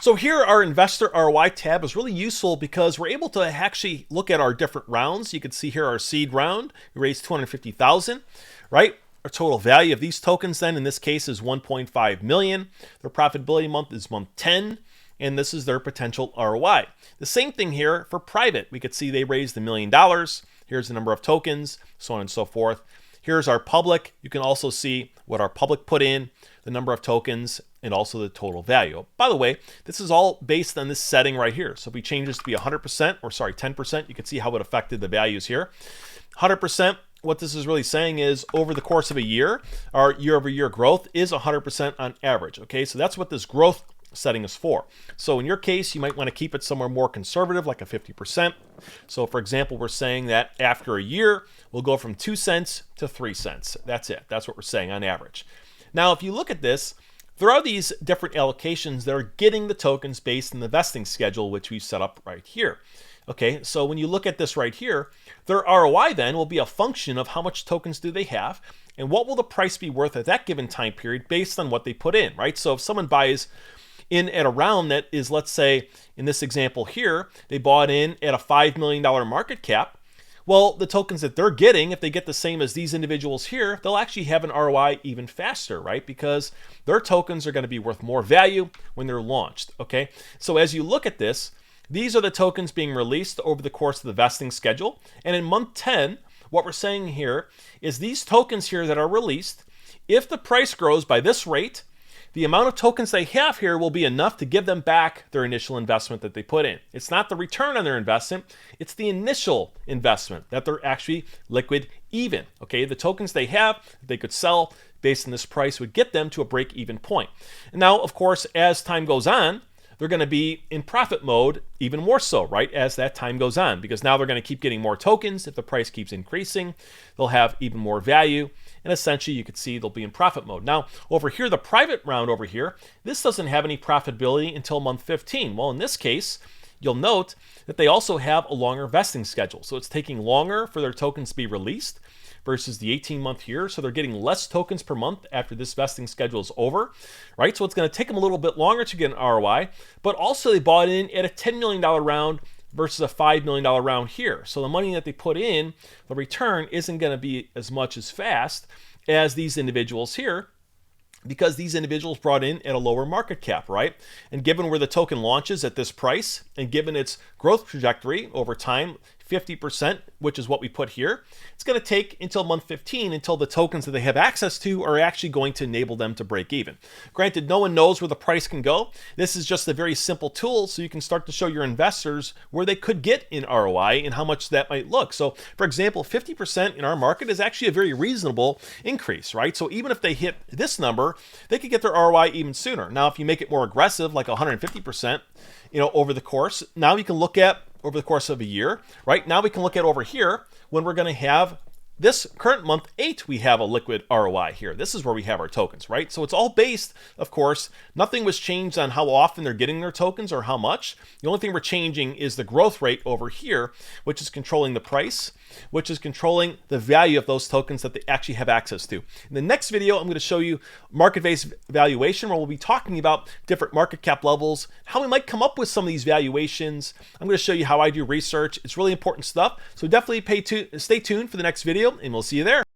So here our Investor ROI tab is really useful because we're able to actually look at our different rounds. You can see here our seed round, we raised 250,000, right? Our total value of these tokens then in this case is 1.5 million. Their profitability month is month 10, and this is their potential ROI. The same thing here for private. We could see they raised $1 million. Here's the number of tokens, so on and so forth. Here's our public. You can also see what our public put in, the number of tokens, and also the total value. By the way, this is all based on this setting right here. So if we change this to be 100%, or sorry, 10%, you can see how it affected the values here. 100%, what this is really saying is over the course of a year, our year-over-year growth is 100% on average. Okay, so that's what this growth setting is for. So in your case, you might want to keep it somewhere more conservative, like a 50%. So for example, we're saying that after a year, we'll go from 2 cents to 3 cents. That's it. That's what we're saying on average. Now, if you look at this, there are these different allocations that are getting the tokens based on the vesting schedule, which we've set up right here. Okay, so when you look at this right here, their ROI then will be a function of how much tokens do they have and what will the price be worth at that given time period based on what they put in, right? So if someone buys in at a round that is, let's say, in this example here, they bought in at a $5 million market cap, well, the tokens that they're getting, if they get the same as these individuals here, they'll actually have an ROI even faster, right? Because their tokens are going to be worth more value when they're launched, okay? So as you look at this, these are the tokens being released over the course of the vesting schedule. And in month 10, what we're saying here is these tokens here that are released, if the price grows by this rate, the amount of tokens they have here will be enough to give them back their initial investment that they put in. It's not the return on their investment, it's the initial investment that they're actually liquid even. Okay, the tokens they have, they could sell based on this price would get them to a break-even point. And now, of course, as time goes on, they're going to be in profit mode even more so, right, as that time goes on, because now they're going to keep getting more tokens. If the price keeps increasing, they'll have even more value, and essentially you could see they'll be in profit mode. Now, over here, the private round over here, this doesn't have any profitability until month 15. Well, in this case, you'll note that they also have a longer vesting schedule. So it's taking longer for their tokens to be released versus the 18-month here. So they're getting less tokens per month after this vesting schedule is over, right? So it's going to take them a little bit longer to get an ROI, but also they bought in at a $10 million round versus a $5 million round here. So the money that they put in, the return isn't going to be as much as fast as these individuals here, because these individuals brought in at a lower market cap, right? And given where the token launches at this price, and given its growth trajectory over time, 50%, which is what we put here, it's going to take until month 15 until the tokens that they have access to are actually going to enable them to break even. Granted, no one knows where the price can go. This is just a very simple tool so you can start to show your investors where they could get in ROI and how much that might look. So, for example, 50% in our market is actually a very reasonable increase, right? So even if they hit this number, they could get their ROI even sooner. Now, if you make it more aggressive, like 150%, over the course, now you can look at over the course of a year, right? Now we can look at over here when we're going to have this current month 8, we have a liquid ROI here. This is where we have our tokens, right? So it's all based, of course, nothing was changed on how often they're getting their tokens or how much. The only thing we're changing is the growth rate over here, which is controlling the price, which is controlling the value of those tokens that they actually have access to. In the next video, I'm going to show you market-based valuation, where we'll be talking about different market cap levels, how we might come up with some of these valuations. I'm going to show you how I do research. It's really important stuff. So definitely stay tuned for the next video, and we'll see you there.